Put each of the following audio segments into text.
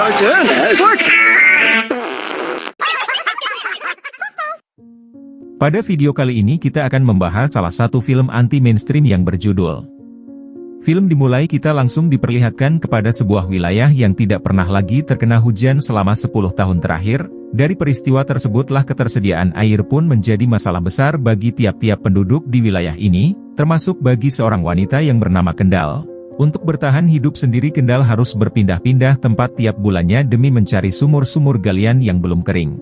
Start doing that. Look. Pada video kali ini kita akan membahas salah satu film anti-mainstream yang berjudul. Film dimulai kita langsung diperlihatkan kepada sebuah wilayah yang tidak pernah lagi terkena hujan selama 10 tahun terakhir. Dari peristiwa tersebutlah ketersediaan air pun menjadi masalah besar bagi tiap-tiap penduduk di wilayah ini, termasuk bagi seorang wanita yang bernama Kendall. Untuk bertahan hidup sendiri Kendall harus berpindah-pindah tempat tiap bulannya demi mencari sumur-sumur galian yang belum kering.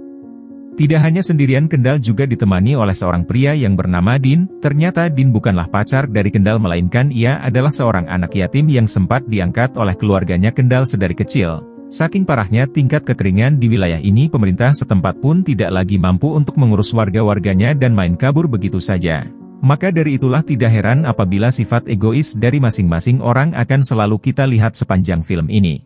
Tidak hanya sendirian Kendall juga ditemani oleh seorang pria yang bernama Dean. Ternyata Dean bukanlah pacar dari Kendall melainkan ia adalah seorang anak yatim yang sempat diangkat oleh keluarganya Kendall sedari kecil. Saking parahnya tingkat kekeringan di wilayah ini pemerintah setempat pun tidak lagi mampu untuk mengurus warga-warganya dan main kabur begitu saja. Maka dari itulah tidak heran apabila sifat egois dari masing-masing orang akan selalu kita lihat sepanjang film ini.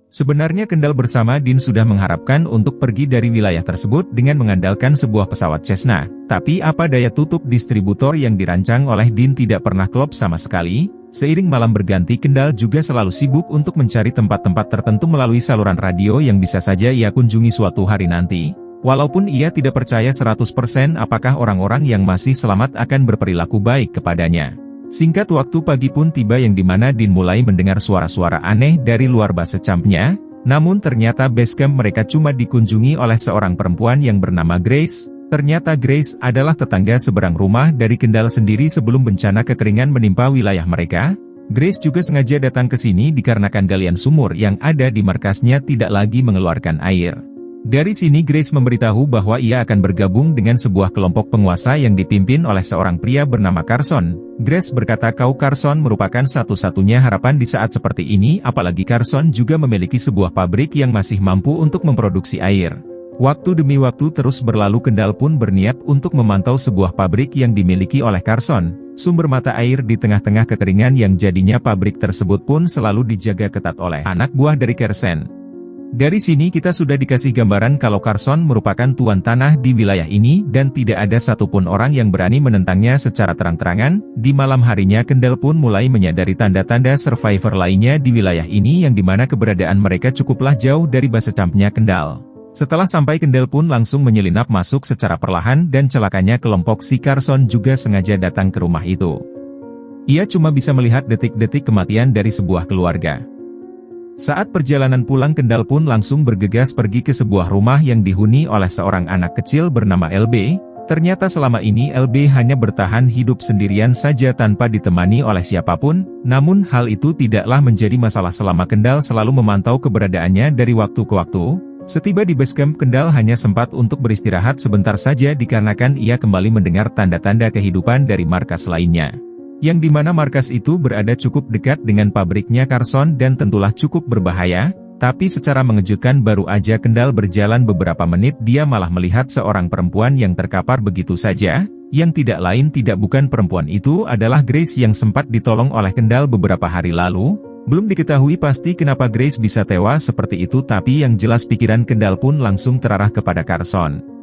Sebenarnya Kendall bersama Dean sudah mengharapkan untuk pergi dari wilayah tersebut dengan mengandalkan sebuah pesawat Cessna. Tapi apa daya tutup distributor yang dirancang oleh Dean tidak pernah klop sama sekali. Seiring malam berganti Kendall juga selalu sibuk untuk mencari tempat-tempat tertentu melalui saluran radio yang bisa saja ia kunjungi suatu hari nanti. Walaupun ia tidak percaya 100% apakah orang-orang yang masih selamat akan berperilaku baik kepadanya. Singkat waktu pagi pun tiba yang dimana Dean mulai mendengar suara-suara aneh dari luar base campnya, namun ternyata base camp mereka cuma dikunjungi oleh seorang perempuan yang bernama Grace. Ternyata Grace adalah tetangga seberang rumah dari Kendall sendiri sebelum bencana kekeringan menimpa wilayah mereka. Grace juga sengaja datang ke sini dikarenakan galian sumur yang ada di markasnya tidak lagi mengeluarkan air. Dari sini Grace memberitahu bahwa ia akan bergabung dengan sebuah kelompok penguasa yang dipimpin oleh seorang pria bernama Carson. Grace berkata kau Carson merupakan satu-satunya harapan di saat seperti ini, apalagi Carson juga memiliki sebuah pabrik yang masih mampu untuk memproduksi air. Waktu demi waktu terus berlalu Kendall pun berniat untuk memantau sebuah pabrik yang dimiliki oleh Carson. Sumber mata air di tengah-tengah kekeringan yang jadinya pabrik tersebut pun selalu dijaga ketat oleh anak buah dari Carson. Dari sini kita sudah dikasih gambaran kalau Carson merupakan tuan tanah di wilayah ini dan tidak ada satupun orang yang berani menentangnya secara terang-terangan. Di malam harinya Kendall pun mulai menyadari tanda-tanda survivor lainnya di wilayah ini yang dimana keberadaan mereka cukuplah jauh dari base campnya Kendall. Setelah sampai Kendall pun langsung menyelinap masuk secara perlahan dan celakanya kelompok si Carson juga sengaja datang ke rumah itu. Ia cuma bisa melihat detik-detik kematian dari sebuah keluarga. Saat perjalanan pulang Kendall pun langsung bergegas pergi ke sebuah rumah yang dihuni oleh seorang anak kecil bernama LB. Ternyata selama ini LB hanya bertahan hidup sendirian saja tanpa ditemani oleh siapapun, namun hal itu tidaklah menjadi masalah selama Kendall selalu memantau keberadaannya dari waktu ke waktu. Setiba di base camp Kendall hanya sempat untuk beristirahat sebentar saja dikarenakan ia kembali mendengar tanda-tanda kehidupan dari markas lainnya. Yang dimana markas itu berada cukup dekat dengan pabriknya Carson dan tentulah cukup berbahaya, tapi secara mengejutkan baru aja Kendall berjalan beberapa menit dia malah melihat seorang perempuan yang terkapar begitu saja, yang tidak lain tidak bukan perempuan itu adalah Grace yang sempat ditolong oleh Kendall beberapa hari lalu. Belum diketahui pasti kenapa Grace bisa tewas seperti itu tapi yang jelas pikiran Kendall pun langsung terarah kepada Carson.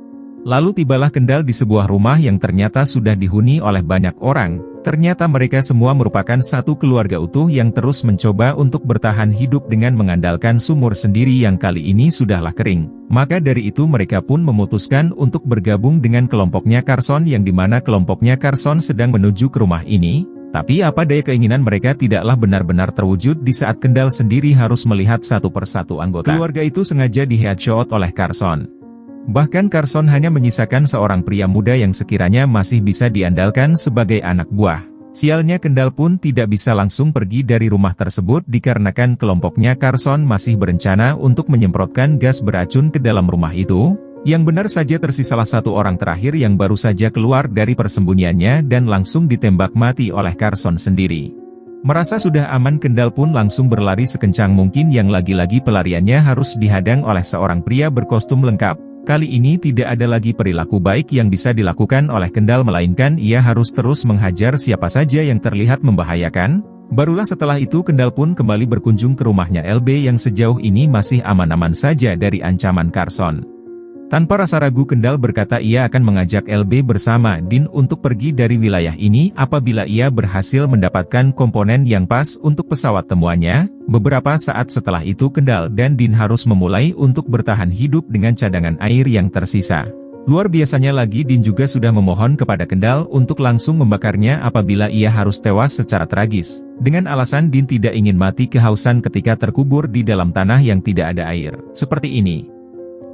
Lalu tibalah Kendall di sebuah rumah yang ternyata sudah dihuni oleh banyak orang. Ternyata mereka semua merupakan satu keluarga utuh yang terus mencoba untuk bertahan hidup dengan mengandalkan sumur sendiri yang kali ini sudahlah kering. Maka dari itu mereka pun memutuskan untuk bergabung dengan kelompoknya Carson yang dimana kelompoknya Carson sedang menuju ke rumah ini. Tapi apa daya keinginan mereka tidaklah benar-benar terwujud di saat Kendall sendiri harus melihat satu persatu anggota keluarga itu sengaja di-headshot oleh Carson. Bahkan Carson hanya menyisakan seorang pria muda yang sekiranya masih bisa diandalkan sebagai anak buah. Sialnya Kendall pun tidak bisa langsung pergi dari rumah tersebut dikarenakan kelompoknya Carson masih berencana untuk menyemprotkan gas beracun ke dalam rumah itu. Yang benar saja tersisalah satu orang terakhir yang baru saja keluar dari persembunyiannya dan langsung ditembak mati oleh Carson sendiri. Merasa sudah aman Kendall pun langsung berlari sekencang mungkin yang lagi-lagi pelariannya harus dihadang oleh seorang pria berkostum lengkap. Kali ini tidak ada lagi perilaku baik yang bisa dilakukan oleh Kendall melainkan ia harus terus menghajar siapa saja yang terlihat membahayakan. Barulah setelah itu Kendall pun kembali berkunjung ke rumahnya LB yang sejauh ini masih aman-aman saja dari ancaman Carson. Tanpa rasa ragu Kendall berkata ia akan mengajak LB bersama Dean untuk pergi dari wilayah ini apabila ia berhasil mendapatkan komponen yang pas untuk pesawat temuannya. Beberapa saat setelah itu Kendall dan Dean harus memulai untuk bertahan hidup dengan cadangan air yang tersisa. Luar biasanya lagi Dean juga sudah memohon kepada Kendall untuk langsung membakarnya apabila ia harus tewas secara tragis. Dengan alasan Dean tidak ingin mati kehausan ketika terkubur di dalam tanah yang tidak ada air. Seperti ini.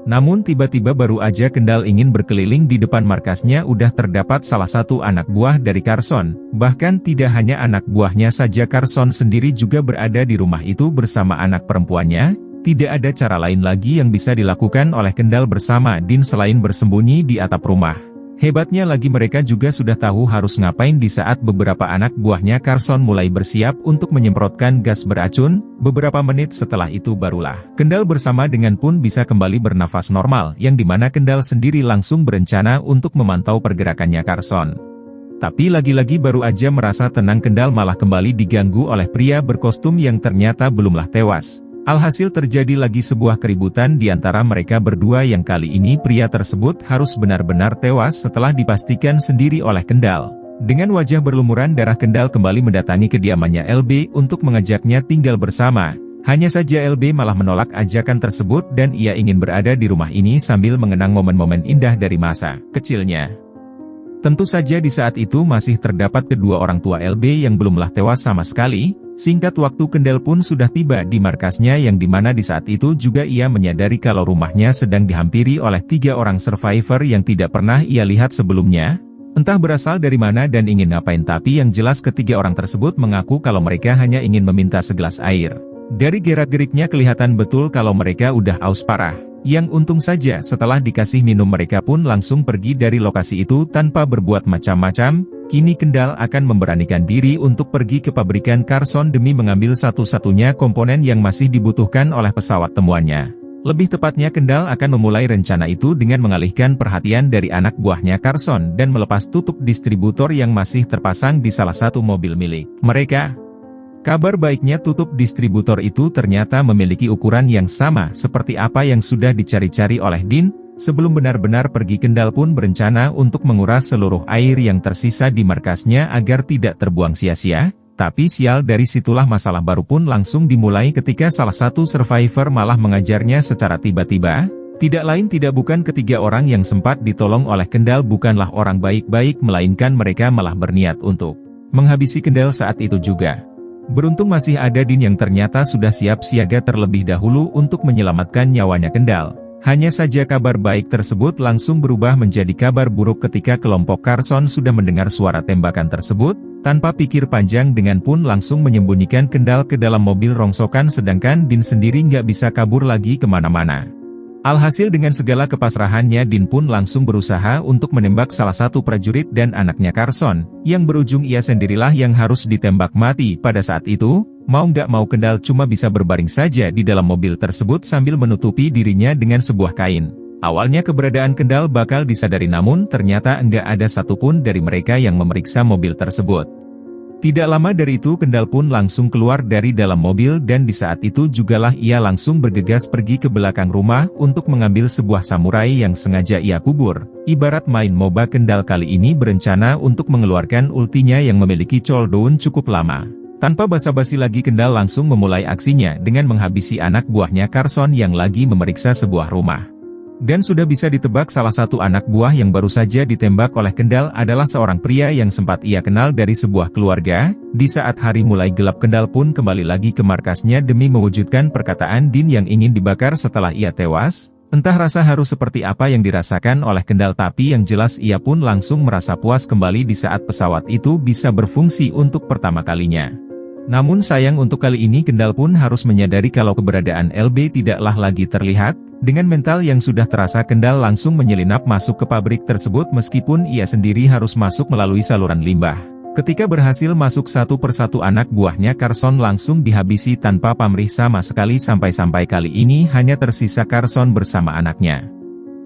Namun tiba-tiba baru aja Kendall ingin berkeliling di depan markasnya udah terdapat salah satu anak buah dari Carson. Bahkan tidak hanya anak buahnya saja Carson sendiri juga berada di rumah itu bersama anak perempuannya. Tidak ada cara lain lagi yang bisa dilakukan oleh Kendall bersama Dean selain bersembunyi di atap rumah. Hebatnya lagi mereka juga sudah tahu harus ngapain di saat beberapa anak buahnya Carson mulai bersiap untuk menyemprotkan gas beracun. Beberapa menit setelah itu barulah Kendall bersama dengan pun bisa kembali bernafas normal, yang dimana Kendall sendiri langsung berencana untuk memantau pergerakannya Carson. Tapi lagi-lagi baru aja merasa tenang Kendall malah kembali diganggu oleh pria berkostum yang ternyata belumlah tewas. Alhasil terjadi lagi sebuah keributan di antara mereka berdua yang kali ini pria tersebut harus benar-benar tewas setelah dipastikan sendiri oleh Kendall. Dengan wajah berlumuran darah Kendall kembali mendatangi kediamannya LB untuk mengajaknya tinggal bersama. Hanya saja LB malah menolak ajakan tersebut dan ia ingin berada di rumah ini sambil mengenang momen-momen indah dari masa kecilnya. Tentu saja di saat itu masih terdapat kedua orang tua LB yang belumlah tewas sama sekali. Singkat waktu Kendall pun sudah tiba di markasnya yang dimana di saat itu juga ia menyadari kalau rumahnya sedang dihampiri oleh 3 orang survivor yang tidak pernah ia lihat sebelumnya. Entah berasal dari mana dan ingin ngapain tapi yang jelas ketiga orang tersebut mengaku kalau mereka hanya ingin meminta segelas air. Dari gerak-geriknya kelihatan betul kalau mereka udah aus parah. Yang untung saja setelah dikasih minum mereka pun langsung pergi dari lokasi itu tanpa berbuat macam-macam. Kini Kendall akan memberanikan diri untuk pergi ke pabrikan Carson demi mengambil satu-satunya komponen yang masih dibutuhkan oleh pesawat temuannya. Lebih tepatnya Kendall akan memulai rencana itu dengan mengalihkan perhatian dari anak buahnya Carson dan melepas tutup distributor yang masih terpasang di salah satu mobil milik mereka. Kabar baiknya tutup distributor itu ternyata memiliki ukuran yang sama seperti apa yang sudah dicari-cari oleh Dean. Sebelum benar-benar pergi Kendall pun berencana untuk menguras seluruh air yang tersisa di markasnya agar tidak terbuang sia-sia. Tapi sial dari situlah masalah baru pun langsung dimulai ketika salah satu survivor malah mengajarnya secara tiba-tiba. Tidak lain tidak bukan ketiga orang yang sempat ditolong oleh Kendall bukanlah orang baik-baik melainkan mereka malah berniat untuk menghabisi Kendall saat itu juga. Beruntung masih ada Dean yang ternyata sudah siap siaga terlebih dahulu untuk menyelamatkan nyawanya Kendall. Hanya saja kabar baik tersebut langsung berubah menjadi kabar buruk ketika kelompok Carson sudah mendengar suara tembakan tersebut. Tanpa pikir panjang dengan pun langsung menyembunyikan Kendall ke dalam mobil rongsokan sedangkan Dean sendiri nggak bisa kabur lagi kemana-mana. Alhasil dengan segala kepasrahannya Dean pun langsung berusaha untuk menembak salah satu prajurit dan anaknya Carson, yang berujung ia sendirilah yang harus ditembak mati. Pada saat itu, mau nggak mau Kendall cuma bisa berbaring saja di dalam mobil tersebut sambil menutupi dirinya dengan sebuah kain. Awalnya keberadaan Kendall bakal disadari namun ternyata nggak ada satupun dari mereka yang memeriksa mobil tersebut. Tidak lama dari itu Kendall pun langsung keluar dari dalam mobil dan di saat itu jugalah ia langsung bergegas pergi ke belakang rumah untuk mengambil sebuah samurai yang sengaja ia kubur. Ibarat main MOBA Kendall kali ini berencana untuk mengeluarkan ultinya yang memiliki cooldown cukup lama. Tanpa basa-basi lagi Kendall langsung memulai aksinya dengan menghabisi anak buahnya Carson yang lagi memeriksa sebuah rumah. Dan sudah bisa ditebak salah satu anak buah yang baru saja ditembak oleh Kendall adalah seorang pria yang sempat ia kenal dari sebuah keluarga. Di saat hari mulai gelap Kendall pun kembali lagi ke markasnya demi mewujudkan perkataan Dean yang ingin dibakar setelah ia tewas. Entah rasa haru seperti apa yang dirasakan oleh Kendall tapi yang jelas ia pun langsung merasa puas kembali di saat pesawat itu bisa berfungsi untuk pertama kalinya. Namun sayang untuk kali ini Kendall pun harus menyadari kalau keberadaan LB tidaklah lagi terlihat. Dengan mental yang sudah terasa Kendall langsung menyelinap masuk ke pabrik tersebut meskipun ia sendiri harus masuk melalui saluran limbah. Ketika berhasil masuk satu persatu anak buahnya Carson langsung dihabisi tanpa pamrih sama sekali sampai-sampai kali ini hanya tersisa Carson bersama anaknya.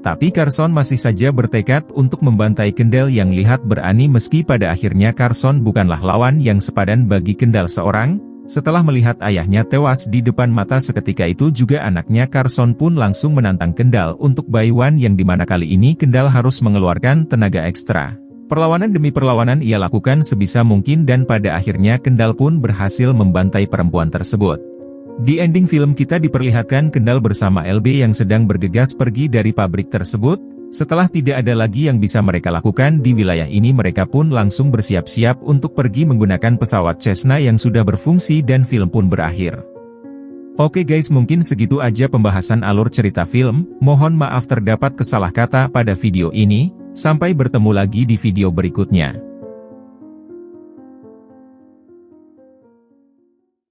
Tapi Carson masih saja bertekad untuk membantai Kendall yang lihat berani meski pada akhirnya Carson bukanlah lawan yang sepadan bagi Kendall seorang. Setelah melihat ayahnya tewas di depan mata seketika itu juga anaknya Carson pun langsung menantang Kendall untuk Baywan yang dimana kali ini Kendall harus mengeluarkan tenaga ekstra. Perlawanan demi perlawanan ia lakukan sebisa mungkin dan pada akhirnya Kendall pun berhasil membantai perempuan tersebut. Di ending film kita diperlihatkan Kendall bersama LB yang sedang bergegas pergi dari pabrik tersebut. Setelah tidak ada lagi yang bisa mereka lakukan di wilayah ini mereka pun langsung bersiap-siap untuk pergi menggunakan pesawat Cessna yang sudah berfungsi dan film pun berakhir. Oke guys, mungkin segitu aja pembahasan alur cerita film, mohon maaf terdapat kesalah kata pada video ini, sampai bertemu lagi di video berikutnya.